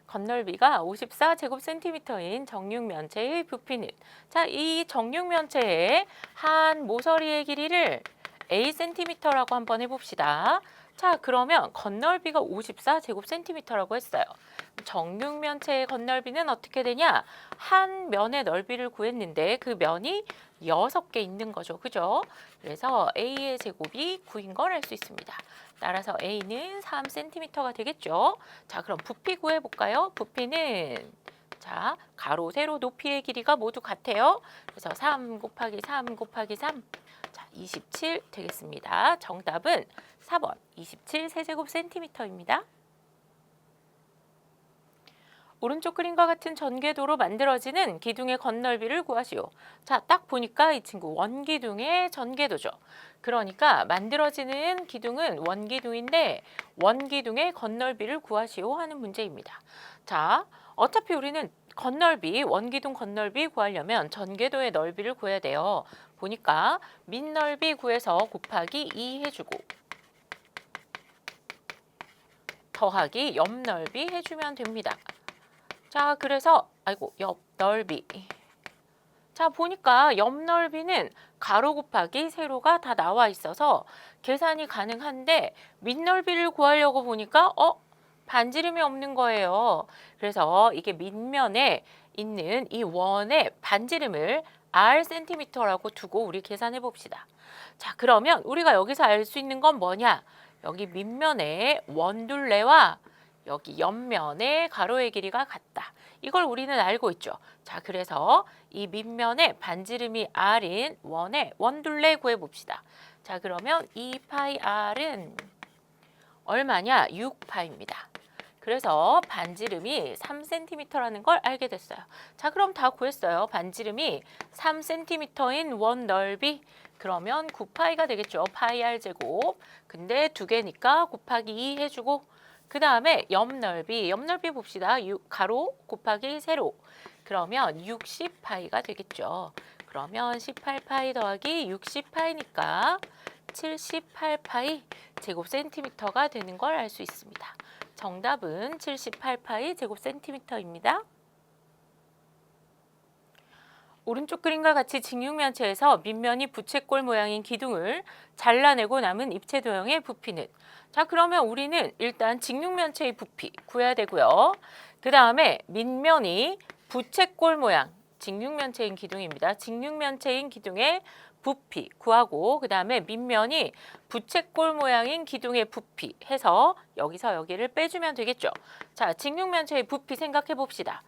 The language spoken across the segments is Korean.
건널비가 54제곱센티미터인 정육면체의 부피는, 자, 이 정육면체의 한 모서리의 길이를 Acm라고 한번 해봅시다. 자, 그러면 건널비가 54제곱센티미터라고 했어요. 정육면체의 건널비는 어떻게 되냐? 한 면의 넓이를 구했는데 그 면이 6개 있는 거죠. 그죠? 그래서 A의 제곱이 9인 걸 알 수 있습니다. 따라서 A는 3cm가 되겠죠. 자, 그럼 부피 구해볼까요? 부피는, 자, 가로, 세로, 높이의 길이가 모두 같아요. 그래서 3 곱하기 3 곱하기 3, 자, 27 되겠습니다. 정답은 4번 27세제곱센티미터입니다. 오른쪽 그림과 같은 전궤도로 만들어지는 기둥의 건널비를 구하시오. 자, 딱 보니까 이 친구 원기둥의 전궤도죠. 그러니까 만들어지는 기둥은 원기둥인데 원기둥의 건널비를 구하시오 하는 문제입니다. 자, 어차피 우리는 건널비, 원기둥 건널비 구하려면 전궤도의 넓이를 구해야 돼요. 보니까 밑넓이 구해서 곱하기 2 해주고 더하기 옆넓이 해주면 됩니다. 자, 그래서 옆 넓이. 자, 보니까 옆 넓이는 가로 곱하기 세로가 다 나와 있어서 계산이 가능한데 밑넓이를 구하려고 보니까 반지름이 없는 거예요. 그래서 이게 밑면에 있는 이 원의 반지름을 Rcm라고 두고 우리 계산해 봅시다. 자, 그러면 우리가 여기서 알 수 있는 건 뭐냐? 여기 밑면의 원둘레와 여기 옆면의 가로의 길이가 같다. 이걸 우리는 알고 있죠. 자, 그래서 이 밑면의 반지름이 R인 원의 원둘레 구해봅시다. 자, 그러면 2파이 R은 얼마냐? 6파입니다. 그래서 반지름이 3cm라는 걸 알게 됐어요. 자, 그럼 다 구했어요. 반지름이 3cm인 원 넓이, 그러면 9파이가 되겠죠. 파이 R 제곱. 근데 두 개니까 곱하기 2 해주고, 그 다음에 옆넓이 봅시다. 가로 곱하기 세로. 그러면 60파이가 되겠죠. 그러면 18파이 더하기 60파이니까 78파이 제곱센티미터가 되는 걸 알 수 있습니다. 정답은 78파이 제곱센티미터입니다. 오른쪽 그림과 같이 직육면체에서 밑면이 부채꼴 모양인 기둥을 잘라내고 남은 입체 도형의 부피는, 자, 그러면 우리는 일단 직육면체의 부피 구해야 되고요. 그 다음에 밑면이 부채꼴 모양, 직육면체인 기둥입니다. 직육면체인 기둥의 부피 구하고, 그 다음에 밑면이 부채꼴 모양인 기둥의 부피 해서 여기서 여기를 빼주면 되겠죠. 자, 직육면체의 부피 생각해 봅시다.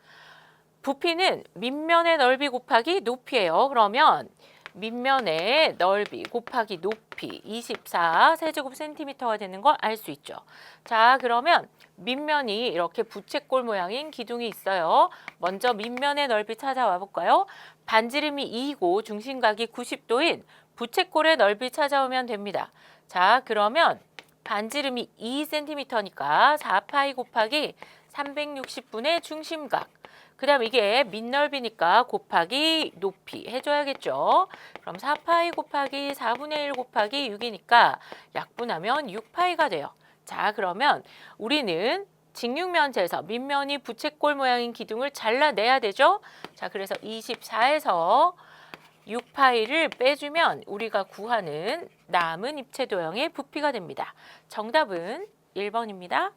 부피는 밑면의 넓이 곱하기 높이예요. 그러면 밑면의 넓이 곱하기 높이 24 세제곱센티미터가 되는 걸 알 수 있죠. 자, 그러면 밑면이 이렇게 부채꼴 모양인 기둥이 있어요. 먼저 밑면의 넓이 찾아와 볼까요? 반지름이 2이고 중심각이 90도인 부채꼴의 넓이 찾아오면 됩니다. 자, 그러면 반지름이 2cm니까 4파이 곱하기 360분의 중심각. 그 다음 이게 밑넓이니까 곱하기 높이 해줘야겠죠. 그럼 4파이 곱하기 4분의 1 곱하기 6이니까 약분하면 6파이가 돼요. 자, 그러면 우리는 직육면체에서 밑면이 부채꼴 모양인 기둥을 잘라내야 되죠. 자, 그래서 24에서 6파이를 빼주면 우리가 구하는 남은 입체 도형의 부피가 됩니다. 정답은 1번입니다.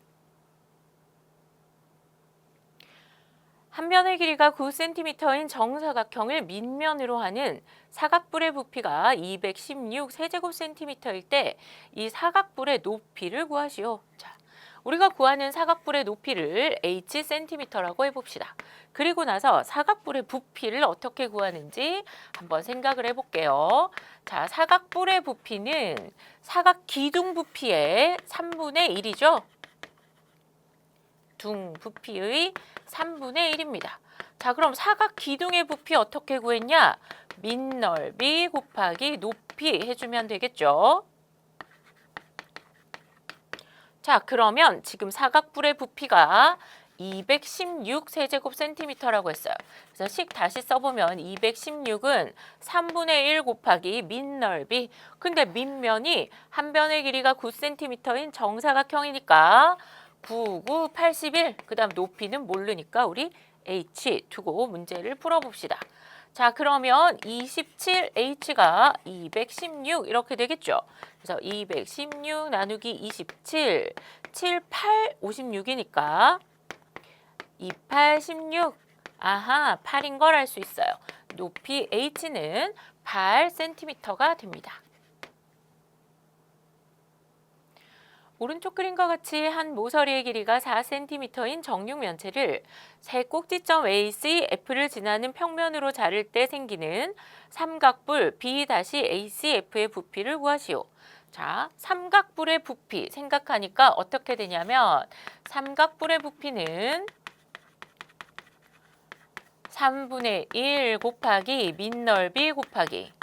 한 면의 길이가 9cm인 정사각형을 밑면으로 하는 사각뿔의 부피가 216 세제곱센티미터일 때 이 사각뿔의 높이를 구하시오. 자, 우리가 구하는 사각뿔의 높이를 Hcm라고 해봅시다. 그리고 나서 사각뿔의 부피를 어떻게 구하는지 한번 생각을 해볼게요. 자, 사각뿔의 부피는 사각 기둥 부피의 3분의 1이죠. 둥 부피의 3분의 1입니다. 자, 그럼 사각 기둥의 부피 어떻게 구했냐? 밑넓이 곱하기 높이 해주면 되겠죠. 자, 그러면 지금 사각뿔의 부피가 216 세제곱센티미터라고 했어요. 그래서 식 다시 써보면 216은 3분의 1 곱하기 밑넓이. 근데 밑면이 한 변의 길이가 9cm인 정사각형이니까 9, 9, 81. 그 다음 높이는 모르니까 우리 h 두고 문제를 풀어봅시다. 자, 그러면 27h가 216 이렇게 되겠죠. 그래서 216 나누기 27, 7, 8, 56이니까 28, 16. 아하, 8인 걸 알 수 있어요. 높이 h는 8cm가 됩니다. 오른쪽 그림과 같이 한 모서리의 길이가 4cm인 정육 면체를 세 꼭지점 AC, F를 지나는 평면으로 자를 때 생기는 삼각뿔 B-ACF의 부피를 구하시오. 자, 삼각뿔의 부피 생각하니까 어떻게 되냐면 삼각뿔의 부피는 3분의 1 곱하기 밑넓이 곱하기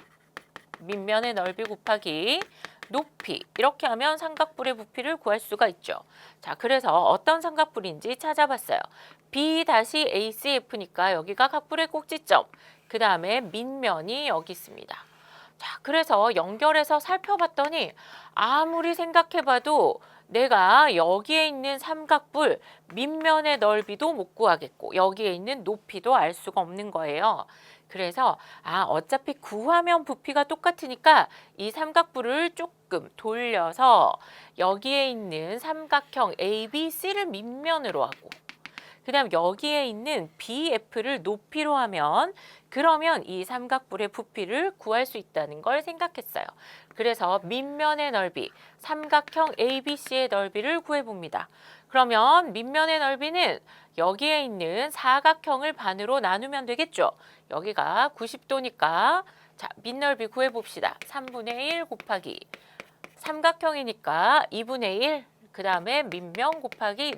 밑면의 넓이 곱하기 높이 이렇게 하면 삼각뿔의 부피를 구할 수가 있죠. 자, 그래서 어떤 삼각뿔인지 찾아봤어요. B-ACF니까 여기가 각뿔의 꼭지점, 그 다음에 밑면이 여기 있습니다. 자, 그래서 연결해서 살펴봤더니 아무리 생각해봐도 내가 여기에 있는 삼각뿔 밑면의 넓이도 못 구하겠고 여기에 있는 높이도 알 수가 없는 거예요. 그래서 어차피 구하면 부피가 똑같으니까 이 삼각뿔을 조금 돌려서 여기에 있는 삼각형 ABC를 밑면으로 하고 그 다음 여기에 있는 BF를 높이로 하면 그러면 이 삼각뿔의 부피를 구할 수 있다는 걸 생각했어요. 그래서 밑면의 넓이, 삼각형 ABC의 넓이를 구해봅니다. 그러면 밑면의 넓이는 여기에 있는 사각형을 반으로 나누면 되겠죠. 여기가 90도니까 자, 밑넓이 구해봅시다. 3분의 1 곱하기 삼각형이니까 2분의 1, 그 다음에 밑면 곱하기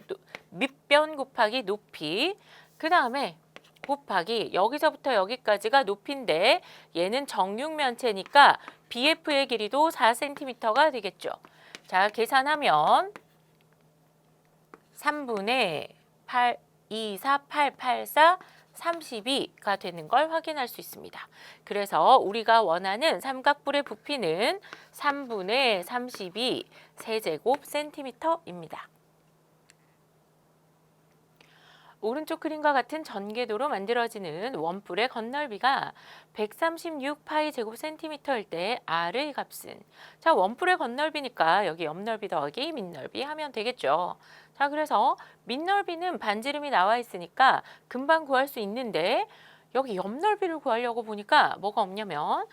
밑변 곱하기 높이, 그 다음에 곱하기 여기서부터 여기까지가 높이인데 얘는 정육면체니까 BF의 길이도 4cm가 되겠죠. 자, 계산하면 3분의 8, 2, 4, 8, 8, 4, 32가 되는 걸 확인할 수 있습니다. 그래서 우리가 원하는 삼각뿔의 부피는 3분의 32 세제곱 센티미터입니다. 오른쪽 그림과 같은 전궤도로 만들어지는 원뿔의 건널비가 136파이 제곱센티미터일 때 R의 값은 자, 원뿔의 건널비니까 여기 옆넓이 더하기 밑넓이 하면 되겠죠. 자, 그래서 밑넓이는 반지름이 나와 있으니까 금방 구할 수 있는데 여기 옆넓이를 구하려고 보니까 뭐가 없냐면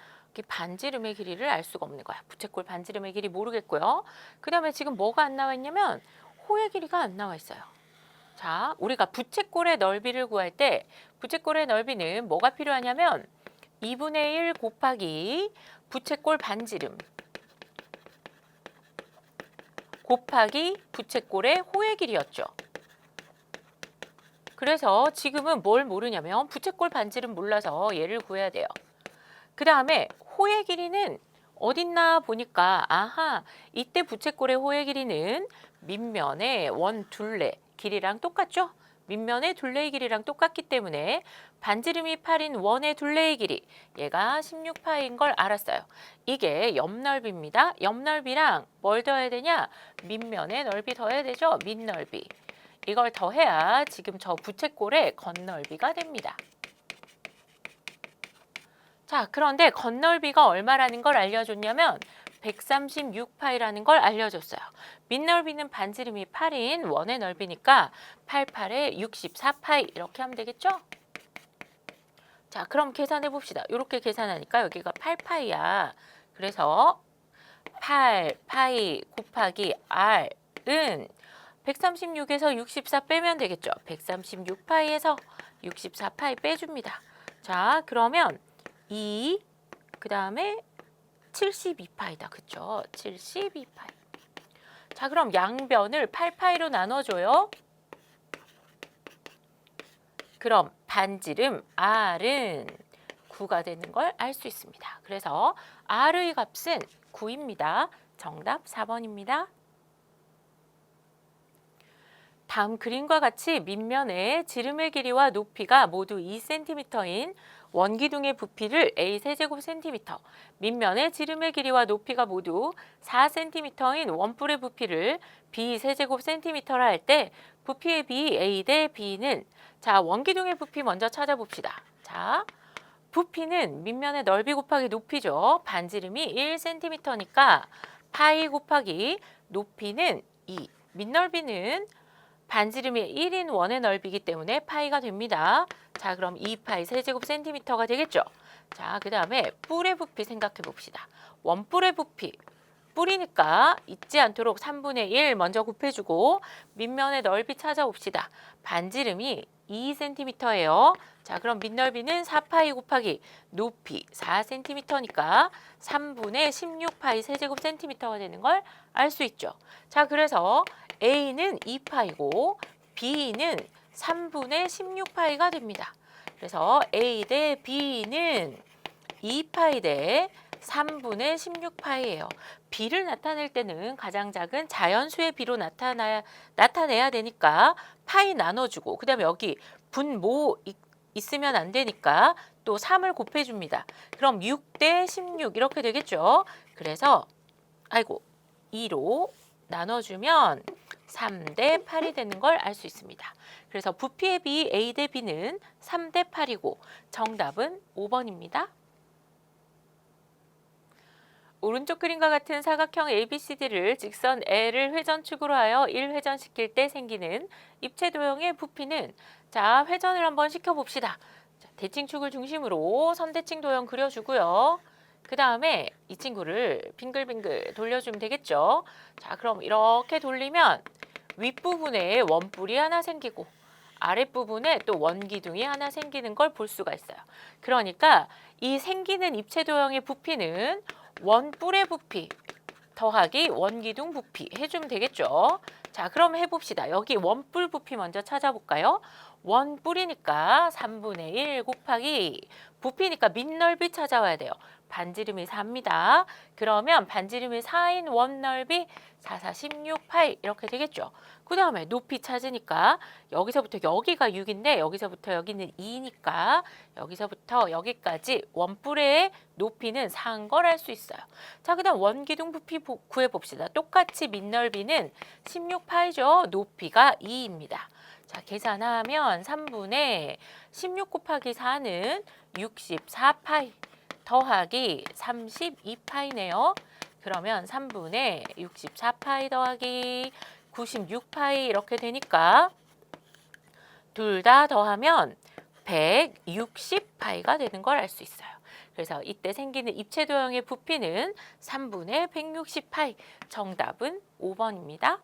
반지름의 길이를 알 수가 없는 거야. 부채꼴 반지름의 길이 모르겠고요. 그 다음에 지금 뭐가 안 나와 있냐면 호의 길이가 안 나와 있어요. 자, 우리가 부채꼴의 넓이를 구할 때 부채꼴의 넓이는 뭐가 필요하냐면 2분의 1 곱하기 부채꼴 반지름 곱하기 부채꼴의 호의 길이였죠. 그래서 지금은 뭘 모르냐면 부채꼴 반지름 몰라서 얘를 구해야 돼요. 그 다음에 호의 길이는 어딨나 보니까 이때 부채꼴의 호의 길이는 밑면의 원둘레 길이랑 똑같죠? 밑면의 둘레의 길이랑 똑같기 때문에 반지름이 8인 원의 둘레의 길이 얘가 16파인 걸 알았어요. 이게 옆넓이입니다. 옆넓이랑 뭘 더해야 되냐? 밑면의 넓이 더해야 되죠? 밑넓이. 이걸 더해야 지금 저 부채꼴의 건넓이가 됩니다. 자, 그런데 건넓이가 얼마라는 걸 알려줬냐면 136파이라는 걸 알려줬어요. 밑넓이는 반지름이 8인 원의 넓이니까 8, 8에 64파이 이렇게 하면 되겠죠? 자, 그럼 계산해 봅시다. 이렇게 계산하니까 여기가 8파이야. 그래서 8파이 곱하기 R은 136에서 64 빼면 되겠죠? 136파이에서 64파이 빼줍니다. 자, 그러면 2, 그 다음에 72파이다. 그쵸? 72파이. 자, 그럼 양변을 8파이로 나눠줘요. 그럼 반지름 R은 9가 되는 걸 알 수 있습니다. 그래서 R의 값은 9입니다. 정답 4번입니다. 다음 그림과 같이 밑면의 지름의 길이와 높이가 모두 2cm인 원기둥의 부피를 A 세제곱 센티미터, 밑면의 지름의 길이와 높이가 모두 4cm인 원뿔의 부피를 B 세제곱 센티미터라 할 때 부피의 B A 대 B는 자, 원기둥의 부피 먼저 찾아봅시다. 자, 부피는 밑면의 넓이 곱하기 높이죠. 반지름이 1cm니까 파이 곱하기 높이는 2. 밑넓이는 반지름이 1인 원의 넓이기 때문에 파이가 됩니다. 자, 그럼 2파이 세제곱 센티미터가 되겠죠. 자, 그 다음에 뿔의 부피 생각해 봅시다. 원뿔의 부피. 뿔이니까 잊지 않도록 3분의 1 먼저 곱해주고 밑면의 넓이 찾아봅시다. 반지름이 2cm예요. 자, 그럼 밑넓이는 4파이 곱하기 높이 4cm니까 3분의 16파이 세제곱 센티미터가 되는 걸 알 수 있죠. 자, 그래서 A는 2파이고 B는 3분의 16파이가 됩니다. 그래서 A 대 B는 2파이 대 3분의 16파이예요. B를 나타낼 때는 가장 작은 자연수의 B로 나타내야 되니까 파이 나눠주고 그 다음에 여기 분모 있으면 안 되니까 또 3을 곱해줍니다. 그럼 6 대 16 이렇게 되겠죠. 그래서 2로 나눠주면 3 대 8이 되는 걸 알 수 있습니다. 그래서 부피의 B A 대 B는 3 대 8이고 정답은 5번입니다. 오른쪽 그림과 같은 사각형 ABCD를 직선 L을 회전축으로 하여 1회전시킬 때 생기는 입체 도형의 부피는 자, 회전을 한번 시켜봅시다. 자, 대칭축을 중심으로 선대칭 도형 그려주고요. 그 다음에 이 친구를 빙글빙글 돌려주면 되겠죠. 자, 그럼 이렇게 돌리면 윗부분에 원뿔이 하나 생기고 아랫부분에 또 원기둥이 하나 생기는 걸 볼 수가 있어요. 그러니까 이 생기는 입체 도형의 부피는 원뿔의 부피 더하기 원기둥 부피 해주면 되겠죠. 자, 그럼 해봅시다. 여기 원뿔 부피 먼저 찾아볼까요? 원뿔이니까 3분의 1 곱하기 부피니까 밑넓이 찾아와야 돼요. 반지름이 4입니다. 그러면 반지름이 4인 원넓이 4, 4, 16파이 이렇게 되겠죠. 그 다음에 높이 찾으니까 여기서부터 여기가 6인데 여기서부터 여기는 2니까 여기서부터 여기까지 원뿔의 높이는 4인 걸 알 수 있어요. 자, 그 다음 원기둥 부피 구해봅시다. 똑같이 밑넓이는 16파이죠. 높이가 2입니다. 자, 계산하면 3분의 16 곱하기 4는 64파이 더하기 32파이네요. 그러면 3분의 64파이 더하기 96파이 이렇게 되니까 둘 다 더하면 160파이가 되는 걸 알 수 있어요. 그래서 이때 생기는 입체 도형의 부피는 3분의 160파이. 정답은 5번입니다.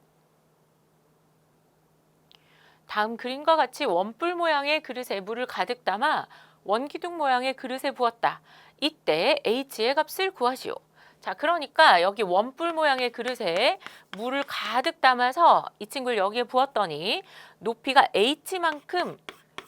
다음 그림과 같이 원뿔 모양의 그릇에 물을 가득 담아 원기둥 모양의 그릇에 부었다. 이때 H의 값을 구하시오. 자, 그러니까 여기 원뿔 모양의 그릇에 물을 가득 담아서 이 친구를 여기에 부었더니 높이가 H만큼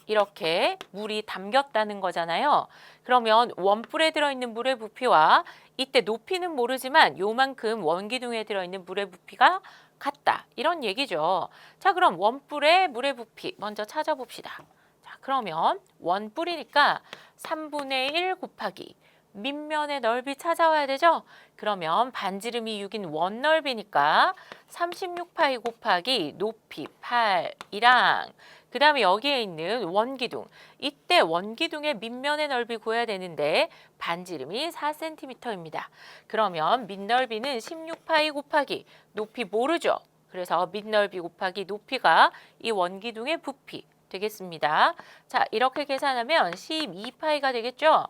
이렇게 물이 담겼다는 거잖아요. 그러면 원뿔에 들어있는 물의 부피와 이때 높이는 모르지만 요만큼 원기둥에 들어있는 물의 부피가 같다. 이런 얘기죠. 자, 그럼 원뿔의 물의 부피 먼저 찾아봅시다. 자, 그러면 원뿔이니까 3분의 1 곱하기 밑면의 넓이 찾아와야 되죠? 그러면 반지름이 6인 원넓이니까 36파이 곱하기 높이 8이랑 그 다음에 여기에 있는 원기둥. 이때 원기둥의 밑면의 넓이 구해야 되는데 반지름이 4cm입니다. 그러면 밑넓이는 16파이 곱하기 높이 모르죠? 그래서 밑넓이 곱하기 높이가 이 원기둥의 부피 되겠습니다. 자, 이렇게 계산하면 12파이가 되겠죠?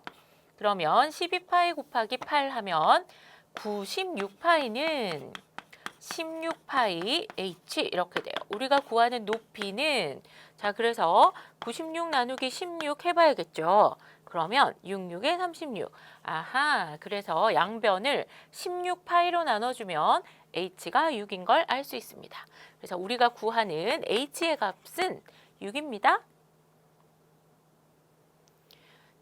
그러면 12파이 곱하기 8 하면 96파이는 16파이 H 이렇게 돼요. 우리가 구하는 높이는 자, 그래서 96 나누기 16 해봐야겠죠. 그러면 66에 36. 아하, 그래서 양변을 16파이로 나눠주면 H가 6인 걸 알 수 있습니다. 그래서 우리가 구하는 H의 값은 6입니다.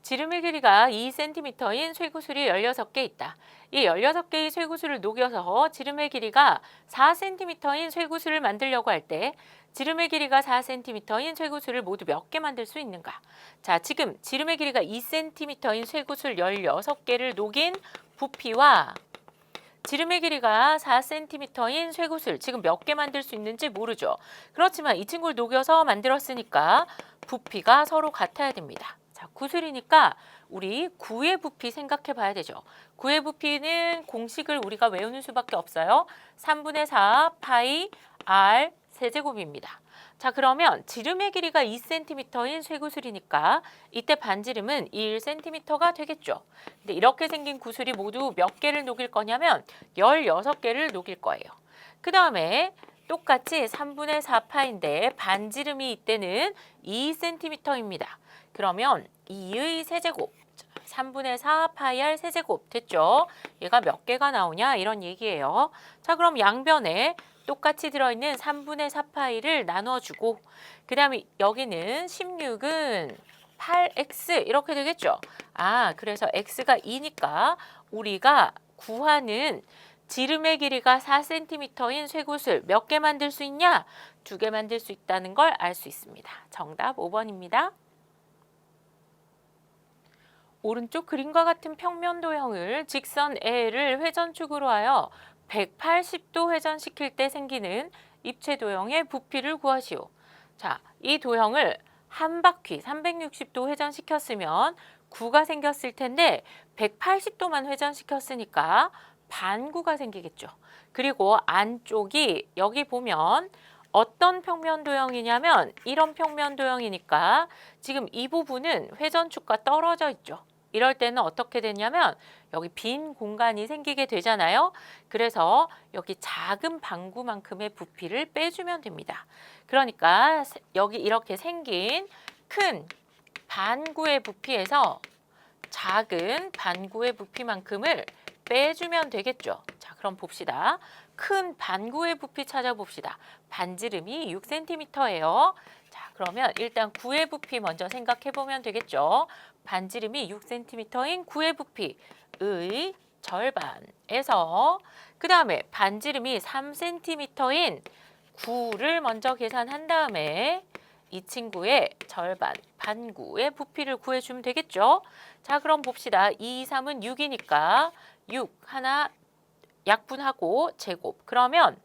지름의 길이가 2cm인 쇠구슬이 16개 있다. 이 16개의 쇠구슬을 녹여서 지름의 길이가 4cm인 쇠구슬을 만들려고 할 때 지름의 길이가 4cm인 쇠구슬을 모두 몇 개 만들 수 있는가? 자, 지금 지름의 길이가 2cm인 쇠구슬 16개를 녹인 부피와 지름의 길이가 4cm인 쇠구슬 지금 몇 개 만들 수 있는지 모르죠. 그렇지만 이 친구를 녹여서 만들었으니까 부피가 서로 같아야 됩니다. 자, 구슬이니까 우리 구의 부피 생각해 봐야 되죠. 구의 부피는 공식을 우리가 외우는 수밖에 없어요. 3분의 4 파이 r 세제곱입니다. 자, 그러면 지름의 길이가 2cm인 쇠구슬이니까 이때 반지름은 1cm가 되겠죠. 근데 이렇게 생긴 구슬이 모두 몇 개를 녹일 거냐면 16개를 녹일 거예요. 그 다음에 똑같이 3분의 4파인데 반지름이 이때는 2cm입니다. 그러면 2의 세제곱, 3분의 4 파이 r 세제곱 됐죠? 얘가 몇 개가 나오냐 이런 얘기예요. 자, 그럼 양변에 똑같이 들어있는 3분의 4파이를 나눠주고 그 다음에 여기는 16은 8x 이렇게 되겠죠. 아, 그래서 x가 2니까 우리가 구하는 지름의 길이가 4cm인 쇠구슬 몇 개 만들 수 있냐? 2개 만들 수 있다는 걸 알 수 있습니다. 정답 5번입니다. 오른쪽 그림과 같은 평면 도형을 직선 L을 회전축으로 하여 180도 회전시킬 때 생기는 입체 도형의 부피를 구하시오. 자, 이 도형을 한 바퀴 360도 회전시켰으면 구가 생겼을 텐데 180도만 회전시켰으니까 반구가 생기겠죠. 그리고 안쪽이 여기 보면 어떤 평면 도형이냐면 이런 평면 도형이니까 지금 이 부분은 회전축과 떨어져 있죠. 이럴 때는 어떻게 되냐면 여기 빈 공간이 생기게 되잖아요. 그래서 여기 작은 반구만큼의 부피를 빼주면 됩니다. 그러니까 여기 이렇게 생긴 큰 반구의 부피에서 작은 반구의 부피만큼을 빼주면 되겠죠. 자, 그럼 봅시다. 큰 반구의 부피 찾아봅시다. 반지름이 6cm예요. 자, 그러면 일단 구의 부피 먼저 생각해 보면 되겠죠. 반지름이 6cm인 구의 부피의 절반에서 그 다음에 반지름이 3cm인 9를 먼저 계산한 다음에 이 친구의 절반, 반구의 부피를 구해주면 되겠죠. 자, 그럼 봅시다. 2, 3은 6이니까 6 하나 약분하고 제곱. 그러면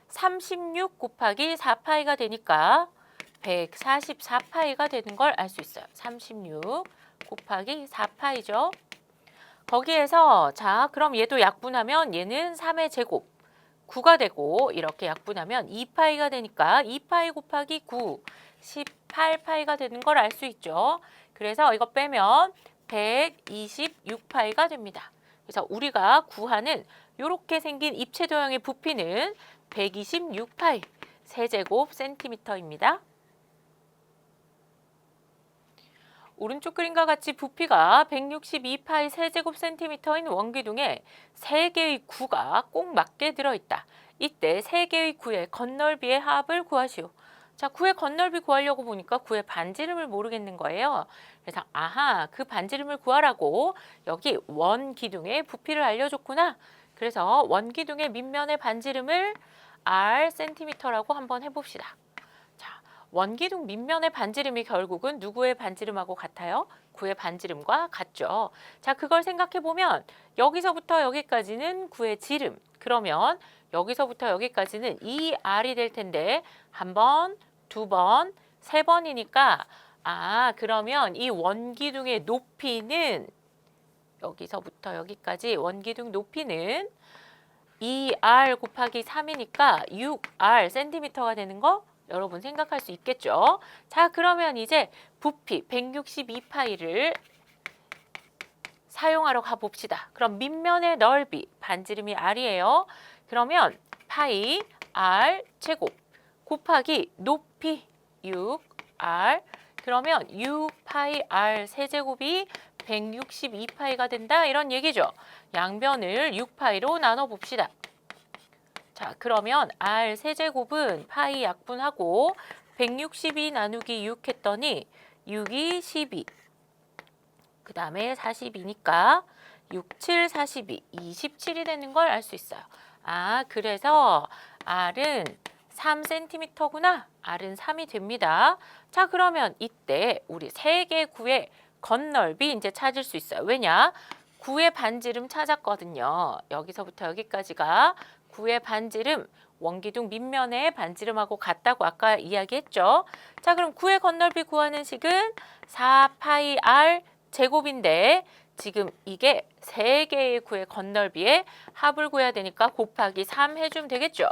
36 곱하기 4파이가 되니까 144파이가 되는 걸 알 수 있어요. 36 곱하기 4파이죠. 거기에서 자, 그럼 얘도 약분하면 얘는 3의 제곱 9가 되고 이렇게 약분하면 2파이가 되니까 2파이 곱하기 9 18파이가 되는 걸 알 수 있죠. 그래서 이거 빼면 126파이가 됩니다. 그래서 우리가 구하는 이렇게 생긴 입체 도형의 부피는 126파이 세제곱 센티미터입니다. 오른쪽 그림과 같이 부피가 162파이 세제곱 센티미터인 원기둥에 3개의 구가 꼭 맞게 들어있다. 이때 3개의 구의 건널비의 합을 구하시오. 자, 구의 건널비 구하려고 보니까 구의 반지름을 모르겠는 거예요. 그래서 아하, 그 반지름을 구하라고 여기 원기둥의 부피를 알려줬구나. 그래서 원기둥의 밑면의 반지름을 r 센티미터라고 한번 해봅시다. 자, 원기둥 밑면의 반지름이 결국은 누구의 반지름하고 같아요? 구의 반지름과 같죠. 자, 그걸 생각해 보면 여기서부터 여기까지는 구의 지름. 그러면 여기서부터 여기까지는 2r이 될 텐데 한 번, 두 번, 세 번이니까 아, 그러면 이 원기둥의 높이는 여기서부터 여기까지 원기둥 높이는 2r 곱하기 3이니까 6r 센티미터가 되는 거 여러분 생각할 수 있겠죠? 자, 그러면 이제 부피 162파이를 사용하러 가봅시다. 그럼 밑면의 넓이, 반지름이 r이에요. 그러면 파이 r 제곱 곱하기 높이 6r 그러면 6파이 r 세제곱이 162파이가 된다 이런 얘기죠. 양변을 6파이로 나눠봅시다. 자, 그러면 r 세제곱은 파이 약분하고 162 나누기 6 했더니 6이 12. 그 다음에 42니까 6, 7, 42, 27이 되는 걸 알 수 있어요. 아, 그래서 R은 3cm구나. R은 3이 됩니다. 자, 그러면 이때 우리 세개 구의 건널비 이제 찾을 수 있어요. 왜냐? 구의 반지름 찾았거든요. 여기서부터 여기까지가 구의 반지름, 원기둥 밑면의 반지름하고 같다고 아까 이야기했죠. 자, 그럼 구의 건널비 구하는 식은 4파이 r 제곱인데 지금 이게 세 개의 구의 건널비의 합을 구해야 되니까 곱하기 3 해주면 되겠죠.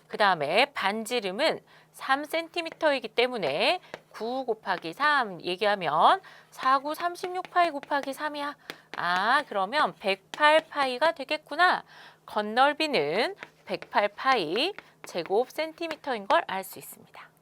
그 다음에 반지름은 3cm이기 때문에 9 곱하기 3 얘기하면 4, 9, 36파이 곱하기 3이야. 아, 그러면 108파이가 되겠구나. 건널비는 108파이 제곱 센티미터인 걸 알 수 있습니다.